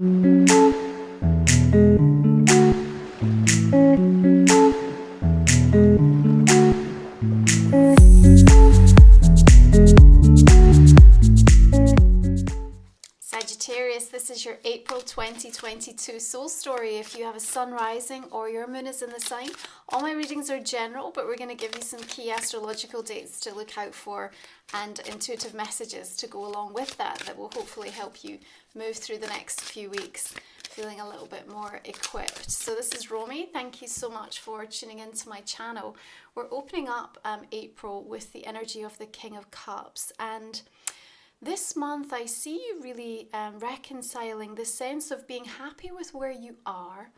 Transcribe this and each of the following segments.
Sagittarius, this is your April 2022 soul story. If you have a sun rising or your moon is in the sign, all my readings are general, but we're going to give you some key astrological dates to look out for and intuitive messages to go along with that will hopefully help you move through the next few weeks feeling a little bit more equipped. So this is Romy. Thank you so much for tuning into my channel. We're opening up April with the energy of the King of Cups, and this month I see you really reconciling this sense of being happy with where you are,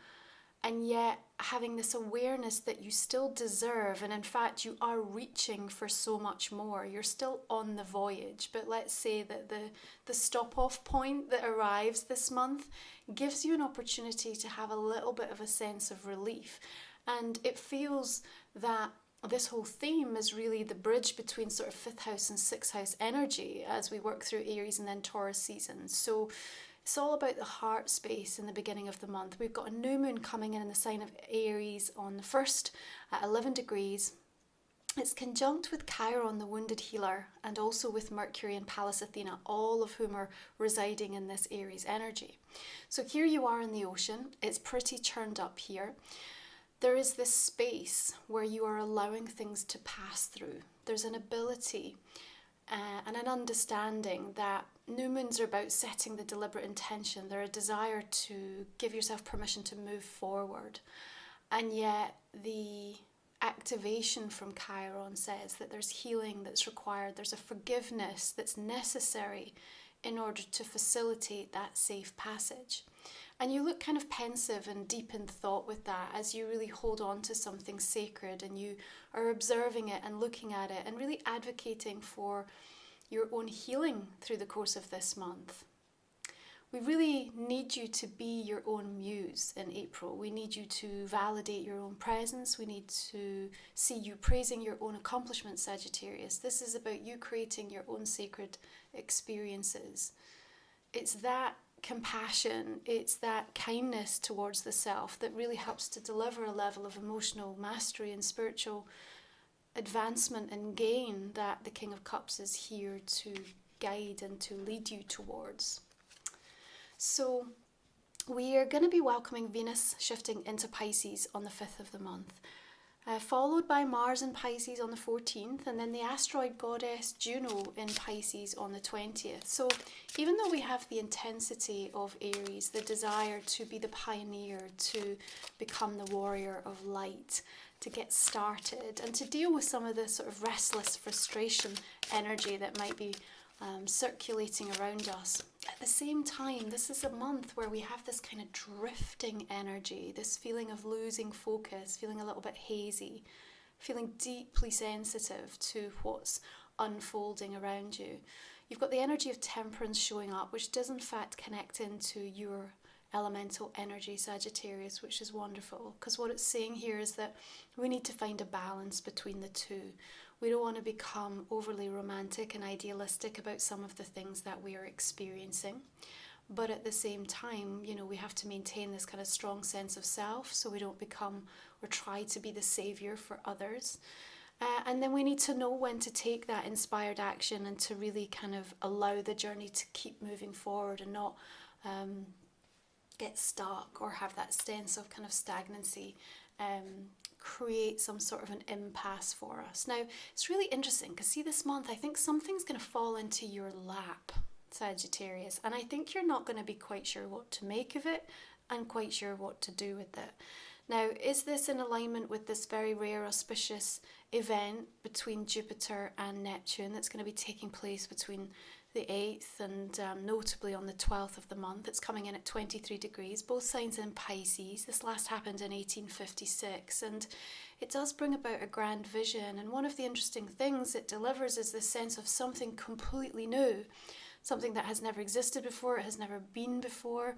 and yet having this awareness that you still deserve, and in fact you are reaching for so much more. You're still on the voyage, but let's say that the stop-off point that arrives this month gives you an opportunity to have a little bit of a sense of relief. And it feels that this whole theme is really the bridge between sort of 5th house and 6th house energy as we work through Aries and then Taurus seasons. So it's all about the heart space in the beginning of the month. We've got a new moon coming in the sign of Aries on the 1st at 11 degrees. It's conjunct with Chiron, the wounded healer, and also with Mercury and Pallas Athena, all of whom are residing in this Aries energy. So here you are in the ocean. It's pretty churned up here. There is this space where you are allowing things to pass through. There's an ability and an understanding that new moons are about setting the deliberate intention. They're a desire to give yourself permission to move forward. And yet the activation from Chiron says that there's healing that's required. There's a forgiveness that's necessary in order to facilitate that safe passage. And you look kind of pensive and deep in thought with that as you really hold on to something sacred, and you are observing it and looking at it and really advocating for your own healing through the course of this month. We really need you to be your own muse in April. We need you to validate your own presence. We need to see you praising your own accomplishments, Sagittarius. This is about you creating your own sacred experiences. It's that compassion, it's that kindness towards the self that really helps to deliver a level of emotional mastery and spiritual advancement and gain that the King of Cups is here to guide and to lead you towards. So we are going to be welcoming Venus shifting into Pisces on the 5th of the month, followed by Mars in Pisces on the 14th, and then the asteroid goddess Juno in Pisces on the 20th. So even though we have the intensity of Aries, the desire to be the pioneer, to become the warrior of light, to get started, and to deal with some of the sort of restless frustration energy that might be circulating around us. At the same time, this is a month where we have this kind of drifting energy, this feeling of losing focus, feeling a little bit hazy, feeling deeply sensitive to what's unfolding around you. You've got the energy of temperance showing up, which does in fact connect into your elemental energy, Sagittarius, which is wonderful, because what it's saying here is that we need to find a balance between the two. We don't want to become overly romantic and idealistic about some of the things that we are experiencing. But at the same time, you know, we have to maintain this kind of strong sense of self so we don't become or try to be the savior for others. And then we need to know when to take that inspired action and to really kind of allow the journey to keep moving forward and not get stuck or have that sense of kind of stagnancy create some sort of an impasse for us. Now, it's really interesting because see, this month I think something's going to fall into your lap, Sagittarius, and I think you're not going to be quite sure what to make of it and quite sure what to do with it. Now, is this in alignment with this very rare auspicious event between Jupiter and Neptune that's going to be taking place between the 8th and notably on the 12th of the month? It's coming in at 23 degrees, both signs in Pisces. This last happened in 1856, and it does bring about a grand vision. And one of the interesting things it delivers is this sense of something completely new, something that has never existed before, it has never been before.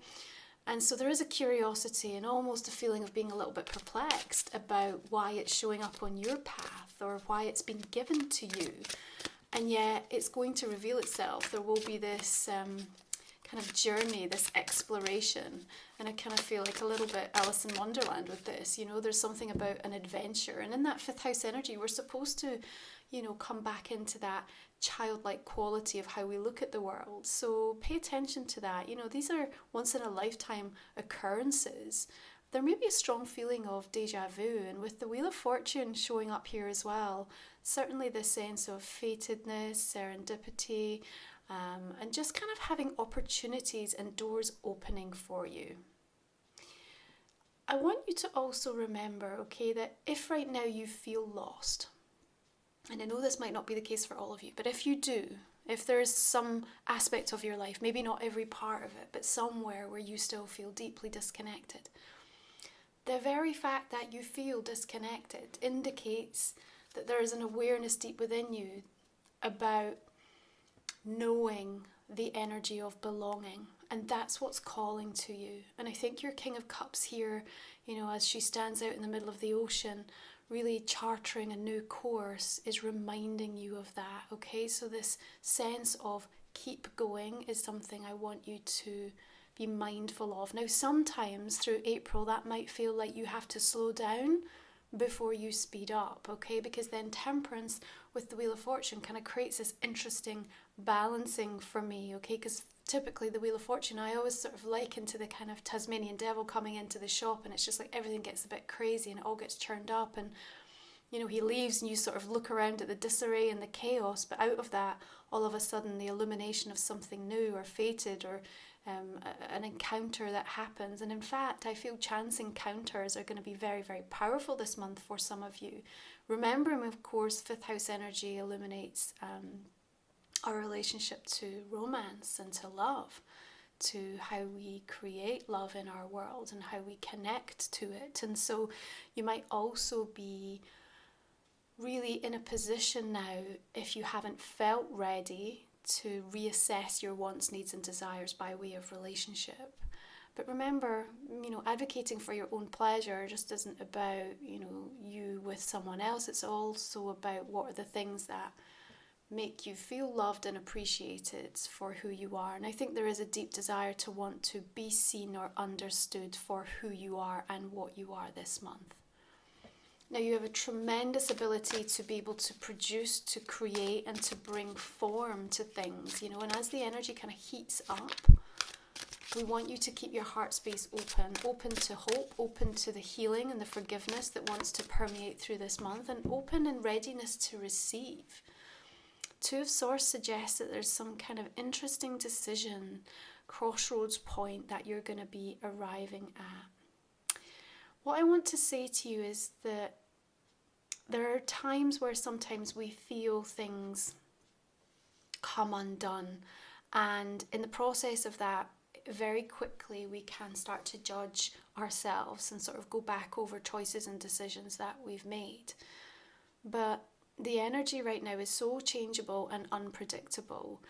And so there is a curiosity and almost a feeling of being a little bit perplexed about why it's showing up on your path or why it's been given to you. And yet it's going to reveal itself. There will be this kind kind of journey, this exploration. And I kind of feel like a little bit Alice in Wonderland with this, you know, there's something about an adventure. And in that fifth house energy, we're supposed to, you know, come back into that childlike quality of how we look at the world. So pay attention to that. You know, these are once in a lifetime occurrences. There may be a strong feeling of deja vu, and with the Wheel of Fortune showing up here as well, certainly this sense of fatedness, serendipity, and just kind of having opportunities and doors opening for you. I want you to also remember, okay, that if right now you feel lost, and I know this might not be the case for all of you, but if you do, if there's some aspect of your life, maybe not every part of it, but somewhere where you still feel deeply disconnected, the very fact that you feel disconnected indicates that there is an awareness deep within you about knowing the energy of belonging, and that's what's calling to you. And I think your King of Cups here, you know, as she stands out in the middle of the ocean, really chartering a new course, is reminding you of that, okay? So this sense of keep going is something I want you to be mindful of. Now, sometimes through April, that might feel like you have to slow down before you speed up, okay? Because then Temperance with the Wheel of Fortune kind of creates this interesting balancing for me, okay? Because typically the Wheel of Fortune, I always sort of liken to the kind of Tasmanian devil coming into the shop, and it's just like everything gets a bit crazy and it all gets churned up, and you know, he leaves and you sort of look around at the disarray and the chaos, but out of that, all of a sudden the illumination of something new or fated, or an encounter that happens. And in fact, I feel chance encounters are going to be very, very powerful this month for some of you. Remembering, of course, fifth house energy illuminates our relationship to romance and to love, to how we create love in our world and how we connect to it. And so you might also be really in a position now, if you haven't felt ready, to reassess your wants, needs and desires by way of relationship. But remember, you know, advocating for your own pleasure just isn't about, you know, you with someone else. It's also about what are the things that make you feel loved and appreciated for who you are. And I think there is a deep desire to want to be seen or understood for who you are and what you are this month. Now, you have a tremendous ability to be able to produce, to create, and to bring form to things, you know, and as the energy kind of heats up, we want you to keep your heart space open, open to hope, open to the healing and the forgiveness that wants to permeate through this month, and open in readiness to receive. Two of Swords suggests that there's some kind of interesting decision, crossroads point that you're going to be arriving at. What I want to say to you is that there are times where sometimes we feel things come undone, and in the process of that, very quickly we can start to judge ourselves and sort of go back over choices and decisions that we've made. But the energy right now is so changeable and unpredictable,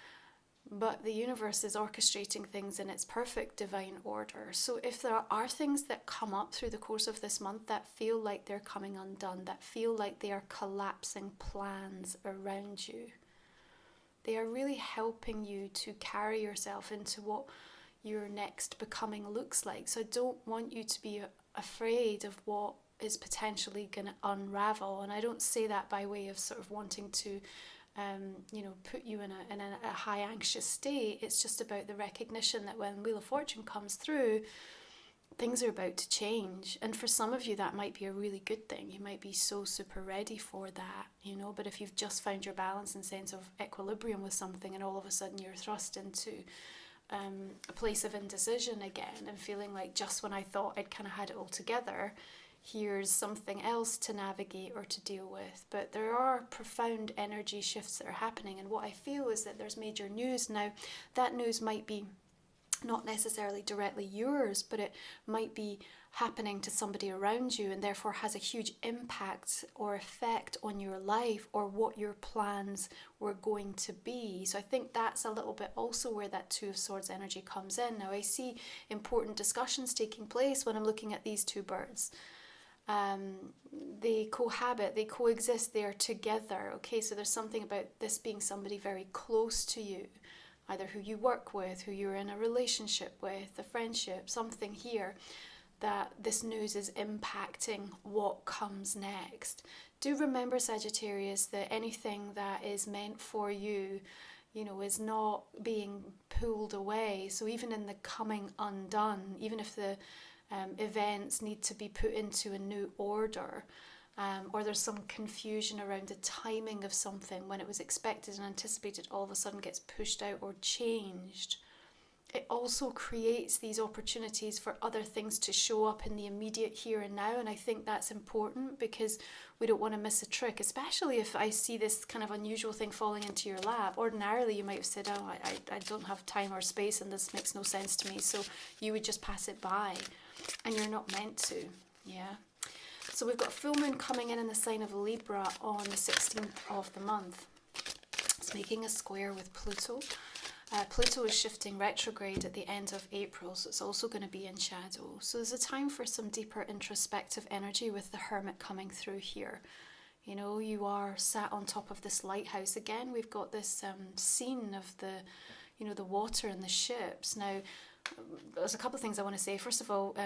but the universe is orchestrating things in its perfect divine order. So if there are things that come up through the course of this month that feel like they're coming undone, that feel like they are collapsing plans around you, they are really helping you to carry yourself into what your next becoming looks like. So I don't want you to be afraid of what is potentially going to unravel. And I don't say that by way of sort of wanting to put you in a high anxious state. It's just about the recognition that when Wheel of Fortune comes through, things are about to change. And for some of you, that might be a really good thing. You might be so super ready for that, you know. But if you've just found your balance and sense of equilibrium with something, and all of a sudden you're thrust into a place of indecision again, and feeling like just when I thought I'd kind of had it all together, here's something else to navigate or to deal with. But there are profound energy shifts that are happening, and what I feel is that there's major news now. That news might be not necessarily directly yours, but it might be happening to somebody around you, and therefore has a huge impact or effect on your life or what your plans were going to be. So I think that's a little bit also where that Two of Swords energy comes in. Now I see important discussions taking place when I'm looking at these two birds. They cohabit, they coexist, they are together. Okay, so there's something about this being somebody very close to you either who you work with, who you're in a relationship with, a friendship, something here, that this news is impacting what comes next. Do remember, Sagittarius, that anything that is meant for you, is not being pulled away. So even in the coming undone, even if the events need to be put into a new order, or there's some confusion around the timing of something when it was expected and anticipated, all of a sudden gets pushed out or changed. It also creates these opportunities for other things to show up in the immediate here and now. And I think that's important because we don't want to miss a trick, especially if I see this kind of unusual thing falling into your lap. Ordinarily, you might have said, oh, I don't have time or space and this makes no sense to me. So you would just pass it by, and you're not meant to. Yeah. So we've got full moon coming in the sign of Libra on the 16th of the month. It's making a square with Pluto. Pluto is shifting retrograde at the end of April, so it's also going to be in shadow. So there's a time for some deeper introspective energy with the Hermit coming through here. You are sat on top of this lighthouse. Again, we've got this scene of the water and the ships. Now, there's a couple of things I want to say. First of all,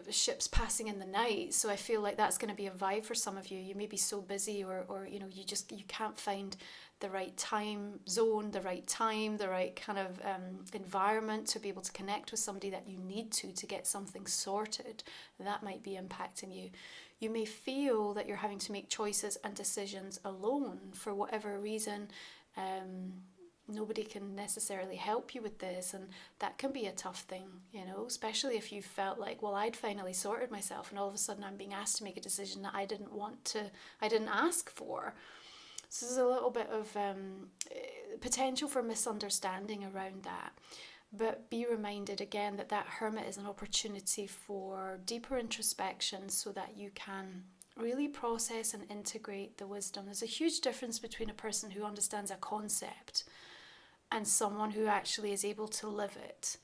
ships passing in the night, so I feel like that's going to be a vibe for some of you. You may be so busy, or you can't find the right time zone, the right time, the right kind of environment to be able to connect with somebody that you need to get something sorted. That might be impacting you. You may feel that you're having to make choices and decisions alone for whatever reason. Nobody can necessarily help you with this, and that can be a tough thing, especially if you felt like, well, I'd finally sorted myself and all of a sudden I'm being asked to make a decision that I didn't ask for. So there's a little bit of potential for misunderstanding around that. But be reminded again that Hermit is an opportunity for deeper introspection so that you can really process and integrate the wisdom. There's a huge difference between a person who understands a concept and someone who actually is able to live it.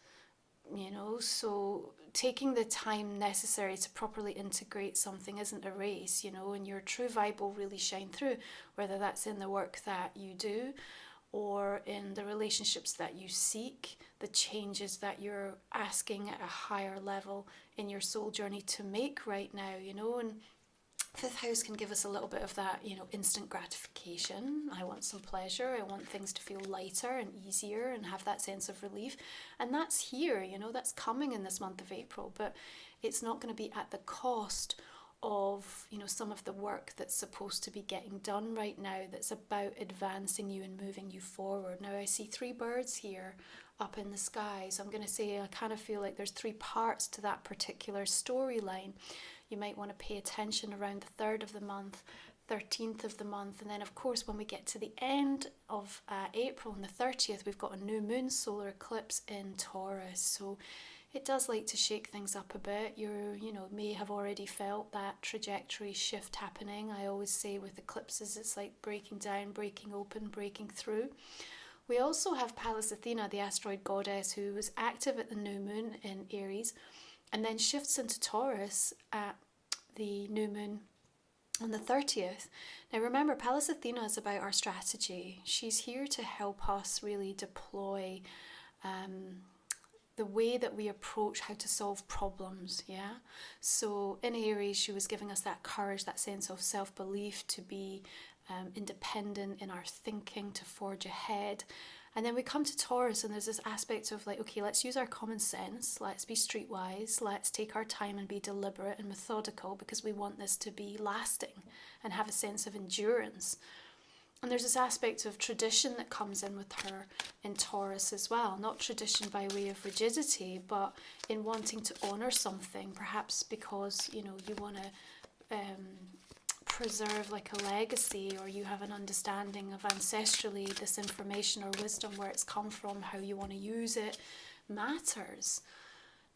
So taking the time necessary to properly integrate something isn't a race, and your true vibe will really shine through, whether that's in the work that you do or in the relationships that you seek, the changes that you're asking at a higher level in your soul journey to make right now, and Fifth house can give us a little bit of that, instant gratification. I want some pleasure. I want things to feel lighter and easier and have that sense of relief. And that's here, that's coming in this month of April. But it's not going to be at the cost of, some of the work that's supposed to be getting done right now that's about advancing you and moving you forward. Now, I see 3 birds here up in the sky. So I'm going to say I kind of feel like there's 3 parts to that particular storyline. You might want to pay attention around the 3rd of the month, 13th of the month, and then of course when we get to the end of April on the 30th, we've got a new moon solar eclipse in Taurus. So it does like to shake things up a bit. You may have already felt that trajectory shift happening. I always say with eclipses, it's like breaking down, breaking open, breaking through. We also have Pallas Athena, the asteroid goddess, who was active at the new moon in Aries, and then shifts into Taurus at the new moon on the 30th. Now remember, Pallas Athena is about our strategy. She's here to help us really deploy the way that we approach how to solve problems, yeah? So in Aries, she was giving us that courage, that sense of self-belief to be independent in our thinking, to forge ahead. And then we come to Taurus and there's this aspect of like, okay, let's use our common sense, let's be streetwise, let's take our time and be deliberate and methodical because we want this to be lasting and have a sense of endurance. And there's this aspect of tradition that comes in with her in Taurus as well. Not tradition by way of rigidity, but in wanting to honour something, perhaps because, you want to preserve like a legacy, or you have an understanding of ancestrally this information or wisdom, where it's come from, how you want to use it matters.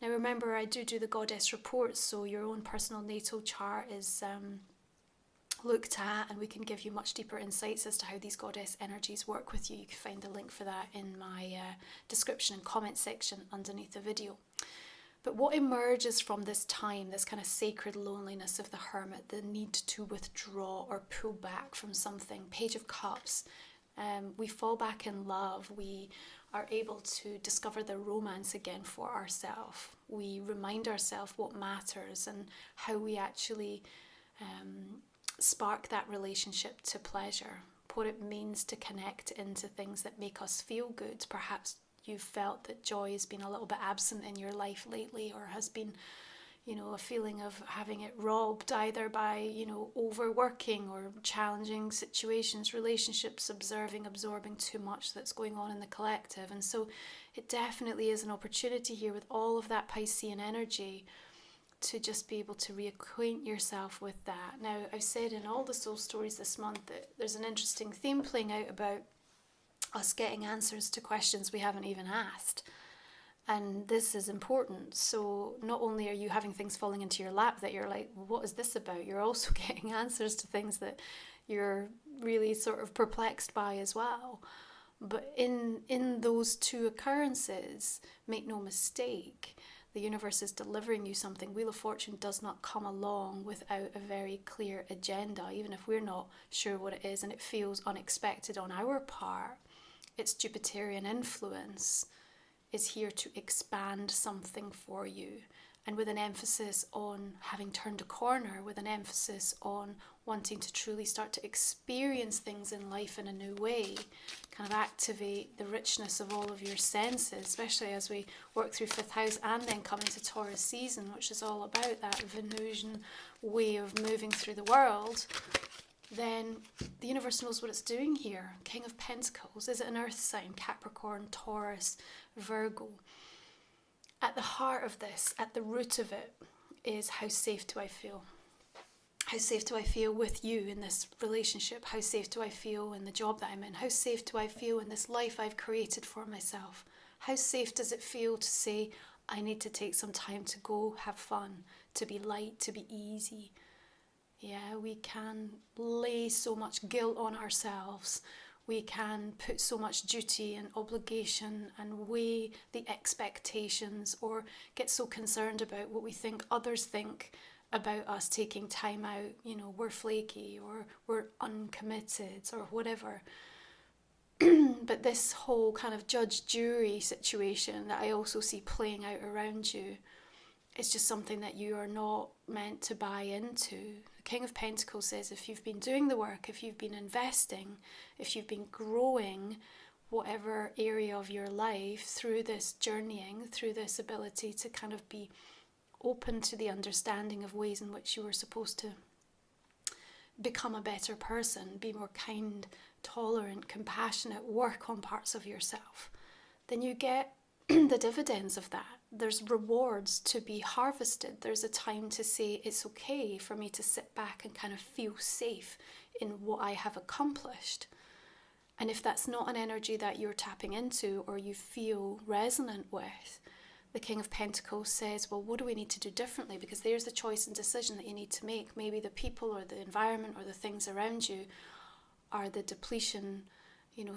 Now remember, I do the goddess reports, so your own personal natal chart is looked at, and we can give you much deeper insights as to how these goddess energies work with you. You can find the link for that in my description and comment section underneath the video. But what emerges from this time, this kind of sacred loneliness of the hermit, the need to withdraw or pull back from something, Page of Cups, We fall back in love. We are able to discover the romance again for ourselves. We remind ourselves what matters and how we actually spark that relationship to pleasure, what it means to connect into things that make us feel good. Perhaps you've felt that joy has been a little bit absent in your life lately, or has been, a feeling of having it robbed either by, overworking or challenging situations, relationships, absorbing too much that's going on in the collective. And so it definitely is an opportunity here with all of that Piscean energy to just be able to reacquaint yourself with that. Now, I've said in all the soul stories this month that there's an interesting theme playing out about us getting answers to questions we haven't even asked. And this is important. So not only are you having things falling into your lap that you're like, what is this about? You're also getting answers to things that you're really sort of perplexed by as well. But in those two occurrences, make no mistake, the universe is delivering you something. Wheel of Fortune does not come along without a very clear agenda, even if we're not sure what it is and it feels unexpected on our part. Its Jupiterian influence is here to expand something for you, and with an emphasis on having turned a corner, with an emphasis on wanting to truly start to experience things in life in a new way, kind of activate the richness of all of your senses, especially as we work through 5th house and then come into Taurus season, which is all about that Venusian way of moving through the world. Then the universe knows what it's doing here. King of Pentacles, is it an earth sign? Capricorn, Taurus, Virgo. At the heart of this, at the root of it, is how safe do I feel? How safe do I feel with you in this relationship? How safe do I feel in the job that I'm in? How safe do I feel in this life I've created for myself? How safe does it feel to say, I need to take some time to go have fun, to be light, to be easy? Yeah, we can lay so much guilt on ourselves. We can put so much duty and obligation and weigh the expectations, or get so concerned about what we think others think about us taking time out. We're flaky or we're uncommitted or whatever. But this whole kind of judge-jury situation that I also see playing out around you, it's just something that you are not meant to buy into. The King of Pentacles says if you've been doing the work, if you've been investing, if you've been growing whatever area of your life through this journeying, through this ability to kind of be open to the understanding of ways in which you were supposed to become a better person, be more kind, tolerant, compassionate, work on parts of yourself, then you get the dividends of that. There's rewards to be harvested. There's a time to say it's okay for me to sit back and kind of feel safe in what I have accomplished. And if that's not an energy that you're tapping into or you feel resonant with, the King of Pentacles says, well, what do we need to do differently? Because there's the choice and decision that you need to make. Maybe the people or the environment or the things around you are the depletion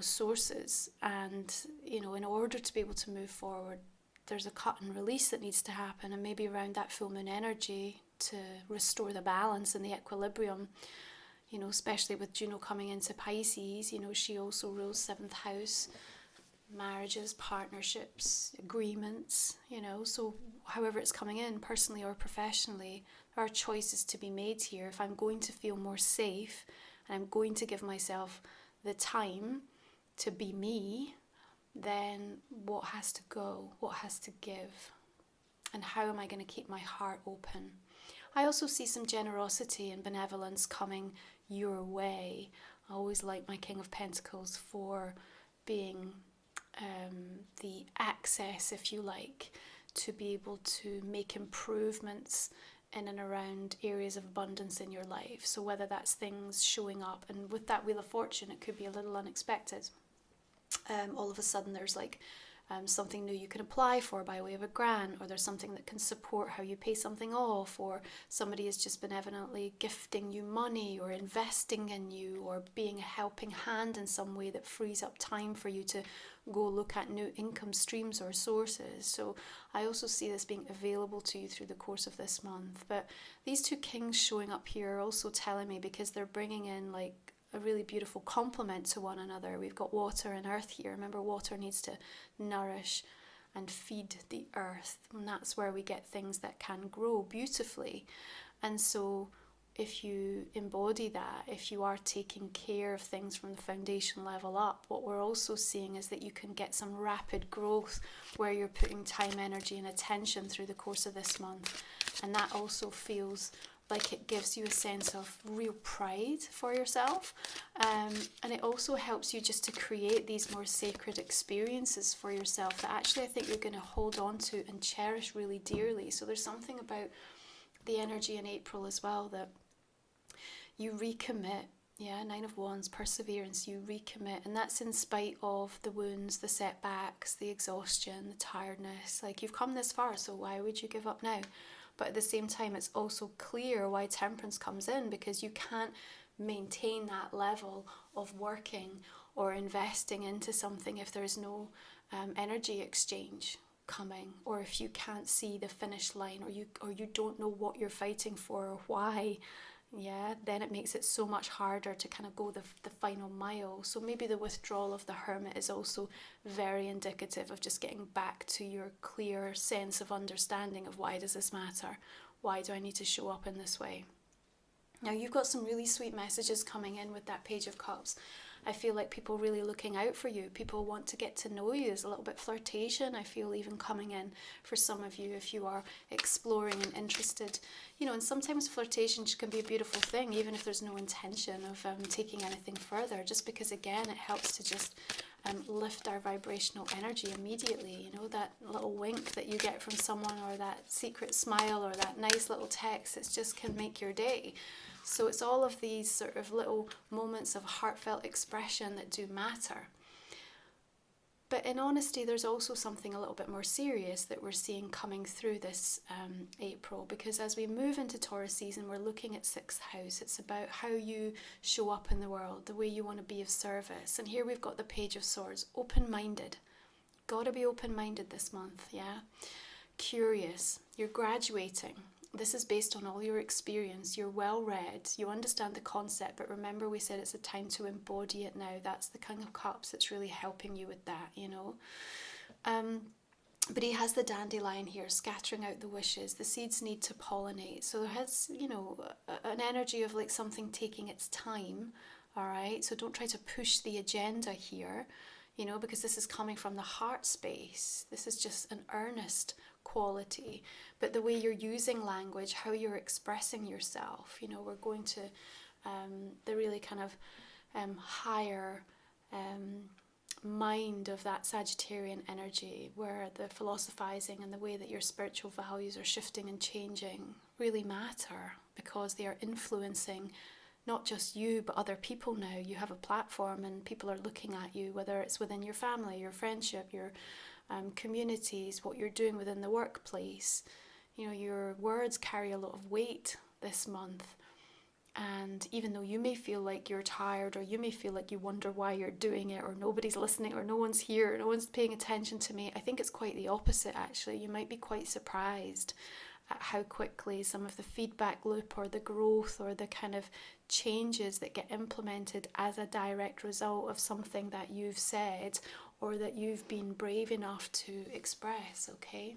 sources, and in order to be able to move forward, there's a cut and release that needs to happen, and maybe around that full moon energy to restore the balance and the equilibrium, especially with Juno coming into Pisces. She also rules 7th house, marriages, partnerships, agreements, so however it's coming in, personally or professionally, there are choices to be made here. If I'm going to feel more safe and I'm going to give myself the time to be me, then what has to go? What has to give? And how am I going to keep my heart open? I also see some generosity and benevolence coming your way. I always like my King of Pentacles for being the access, if you like, to be able to make improvements in and around areas of abundance in your life. So whether that's things showing up, and with that Wheel of Fortune, it could be a little unexpected. All of a sudden there's something new you can apply for by way of a grant, or there's something that can support how you pay something off, or somebody is just benevolently gifting you money or investing in you, or being a helping hand in some way that frees up time for you to go look at new income streams or sources. So I also see this being available to you through the course of this month. But these two kings showing up here are also telling me, because they're bringing in a really beautiful complement to one another. We've got water and earth here. Remember, water needs to nourish and feed the earth, and that's where we get things that can grow beautifully. And so if you embody that, if you are taking care of things from the foundation level up, what we're also seeing is that you can get some rapid growth where you're putting time, energy and attention through the course of this month. And that also feels like it gives you a sense of real pride for yourself. And it also helps you just to create these more sacred experiences for yourself that actually I think you're going to hold on to and cherish really dearly. So there's something about the energy in April as well that you recommit. Yeah, Nine of Wands, perseverance, you recommit, and that's in spite of the wounds, the setbacks, the exhaustion, the tiredness. Like, you've come this far, so why would you give up now? But at the same time, it's also clear why temperance comes in, because you can't maintain that level of working or investing into something if there's no energy exchange coming, or if you can't see the finish line, or you don't know what you're fighting for or why. Yeah, then it makes it so much harder to kind of go the final mile. So maybe the withdrawal of the Hermit is also very indicative of just getting back to your clear sense of understanding of why does this matter? Why do I need to show up in this way? Now, you've got some really sweet messages coming in with that Page of Cups. I feel like people really looking out for you. People want to get to know you. There's a little bit flirtation, I feel, even coming in for some of you if you are exploring and interested. You know, and sometimes flirtation can be a beautiful thing, even if there's no intention of taking anything further, just because, again, it helps to just lift our vibrational energy immediately. You know, that little wink that you get from someone, or that secret smile, or that nice little text, it just can make your day. So it's all of these sort of little moments of heartfelt expression that do matter. But in honesty, there's also something a little bit more serious that we're seeing coming through this April, because as we move into Taurus season, we're looking at 6th house. It's about how you show up in the world, the way you want to be of service. And here we've got the Page of Swords, open-minded. Got to be open-minded this month, yeah? Curious, you're graduating. This is based on all your experience. You're well read, you understand the concept, but remember we said it's a time to embody it now. That's the King of Cups that's really helping you with that, you know. But he has the dandelion here, scattering out the wishes. The seeds need to pollinate. So there has, you know, an energy of like something taking its time, all right? So don't try to push the agenda here, you know, because this is coming from the heart space. This is just an earnest quality. But the way you're using language, how you're expressing yourself, you know, we're going to the really kind of higher mind of that Sagittarian energy, where the philosophizing and the way that your spiritual values are shifting and changing really matter, because they are influencing not just you, but other people now. You have a platform and people are looking at you, whether it's within your family, your friendship, your communities, what you're doing within the workplace. You know, your words carry a lot of weight this month. And even though you may feel like you're tired, or you may feel like you wonder why you're doing it, or nobody's listening, or no one's here, or no one's paying attention to me, I think it's quite the opposite, actually. You might be quite surprised at how quickly some of the feedback loop, or the growth, or the kind of changes that get implemented as a direct result of something that you've said, or that you've been brave enough to express, okay?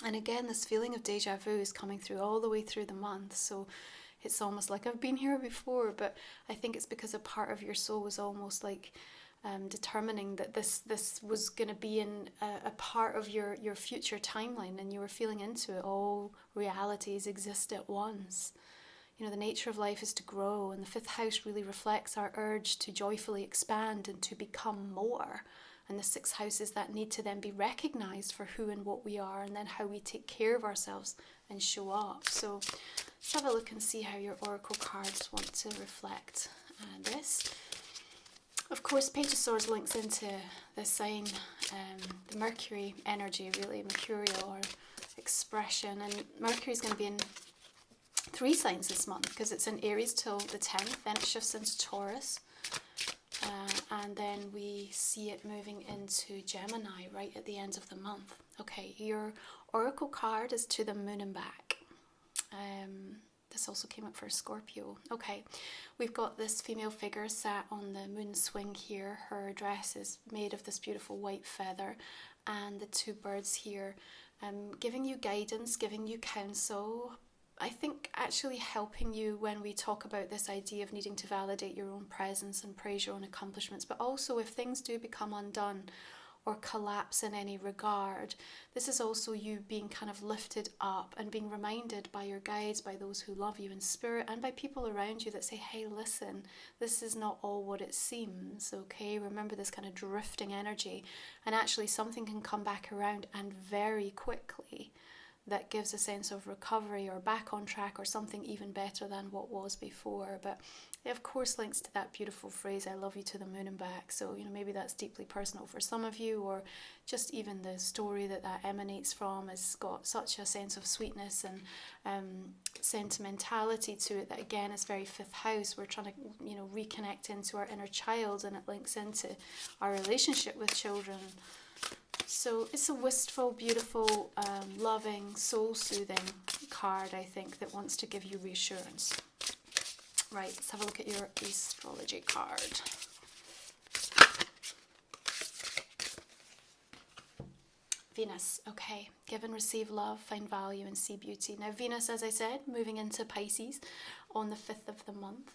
And again, this feeling of deja vu is coming through all the way through the month. So it's almost like I've been here before, but I think it's because a part of your soul was almost like determining that this was going to be in a part of your future timeline, and you were feeling into it. All realities exist at once. You know, the nature of life is to grow, and the 5th house really reflects our urge to joyfully expand and to become more. And the 6th house is that need to then be recognized for who and what we are, and then how we take care of ourselves and show up. So let's have a look and see how your oracle cards want to reflect this. Of course, Page of Swords links into the sign, the Mercury energy, really, mercurial, or expression. And Mercury is going to be in 3 signs this month, because it's in Aries till the 10th, then it shifts into Taurus. And then we see it moving into Gemini right at the end of the month. Okay, your oracle card is to the moon and back. This also came up for a Scorpio. Okay, we've got this female figure sat on the moon swing here. Her dress is made of this beautiful white feather, and the two birds here giving you guidance, giving you counsel. I think actually helping you when we talk about this idea of needing to validate your own presence and praise your own accomplishments, but also if things do become undone or collapse in any regard, this is also you being kind of lifted up and being reminded by your guides, by those who love you in spirit, and by people around you that say, hey, listen, this is not all what it seems, okay? Remember this kind of drifting energy, and actually something can come back around, and very quickly, that gives a sense of recovery or back on track or something even better than what was before. But it of course links to that beautiful phrase, I love you to the moon and back. So, you know, maybe that's deeply personal for some of you, or just even the story that emanates from has got such a sense of sweetness and sentimentality to it that again is very fifth house. We're trying to, you know, reconnect into our inner child, and it links into our relationship with children. So it's a wistful, beautiful, loving, soul-soothing card, I think, that wants to give you reassurance. Right, let's have a look at your astrology card. Venus, okay. Give and receive love, find value and see beauty. Now Venus, as I said, moving into Pisces on the 5th of the month.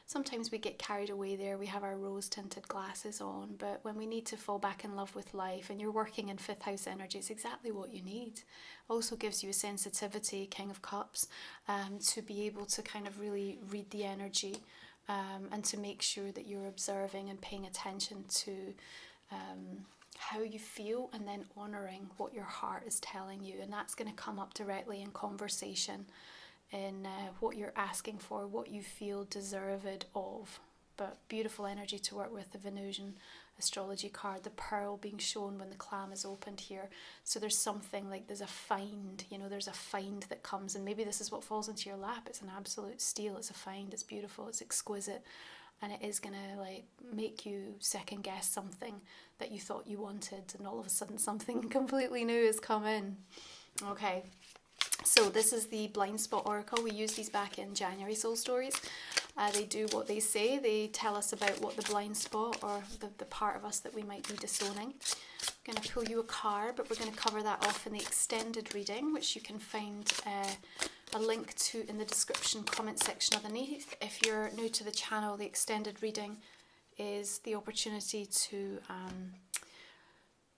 Sometimes we get carried away there, we have our rose-tinted glasses on, but when we need to fall back in love with life and you're working in 5th house energy, it's exactly what you need. Also gives you a sensitivity, King of Cups, to be able to kind of really read the energy and to make sure that you're observing and paying attention to how you feel, and then honouring what your heart is telling you. And that's going to come up directly in conversation, in what you're asking for, what you feel deserved of. But beautiful energy to work with, the Venusian astrology card, the pearl being shown when the clam is opened here. So there's something like there's a find, you know, there's a find that comes, and maybe this is what falls into your lap. It's an absolute steal, it's a find, it's beautiful, it's exquisite, and it is going to like make you second guess something that you thought you wanted, and all of a sudden something completely new has come in. Okay. So this is the Blind Spot Oracle. We used these back in January Soul Stories. They do what they say. They tell us about what the blind spot, or the part of us that we might be disowning. I'm going to pull you a card, but we're going to cover that off in the extended reading, which you can find a link to in the description comment section underneath. If you're new to the channel, the extended reading is the opportunity to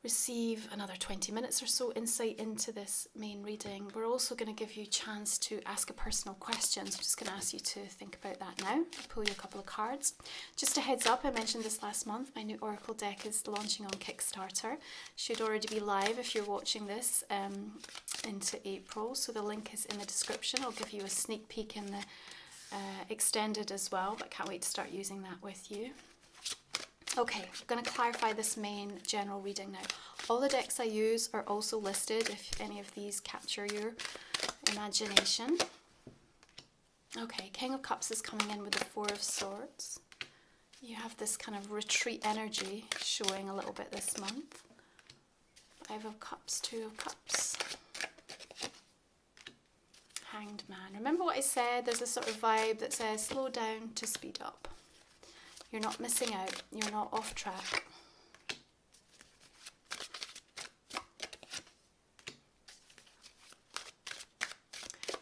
receive another 20 minutes or so insight into this main reading. We're also going to give you a chance to ask a personal question, so I'm just going to ask you to think about that now. I'll pull you a couple of cards. Just a heads up, I mentioned this last month, my new Oracle deck is launching on Kickstarter. Should already be live if you're watching this into April, so the link is in the description. I'll give you a sneak peek in the extended as well, but can't wait to start using that with you. Okay, I'm going to clarify this main general reading now. All the decks I use are also listed if any of these capture your imagination. Okay, King of Cups is coming in with the Four of Swords. You have this kind of retreat energy showing a little bit this month. Five of Cups, Two of Cups. Hanged Man. Remember what I said? There's a sort of vibe that says slow down to speed up. You're not missing out. You're not off track.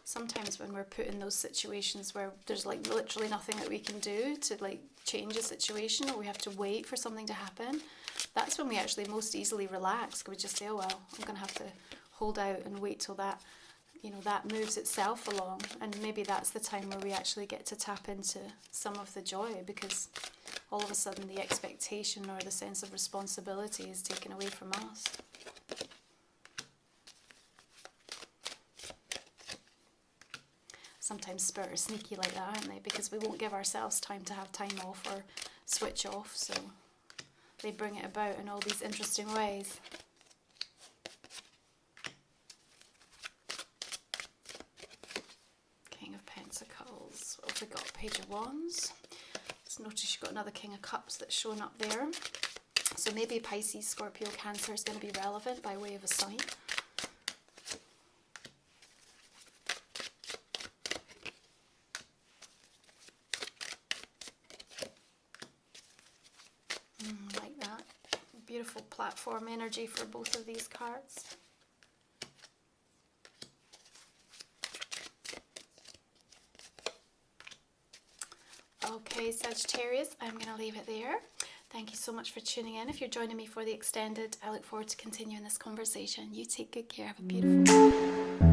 Sometimes when we're put in those situations where there's like literally nothing that we can do to like change a situation, or we have to wait for something to happen, that's when we actually most easily relax. We just say, oh well, I'm going to have to hold out and wait till that, you know, that moves itself along. And maybe that's the time where we actually get to tap into some of the joy, because all of a sudden the expectation or the sense of responsibility is taken away from us. Sometimes spirit are sneaky like that, aren't they? Because we won't give ourselves time to have time off or switch off, so they bring it about in all these interesting ways. King of Pentacles. What have we got? Page of Wands. Just notice you've got another King of Cups that's shown up there. So maybe Pisces, Scorpio, Cancer is going to be relevant by way of a sign. beautiful platform energy for both of these cards. Okay, Sagittarius, I'm going to leave it there. Thank you so much for tuning in. If you're joining me for the extended, I look forward to continuing this conversation. You take good care. Have a beautiful day.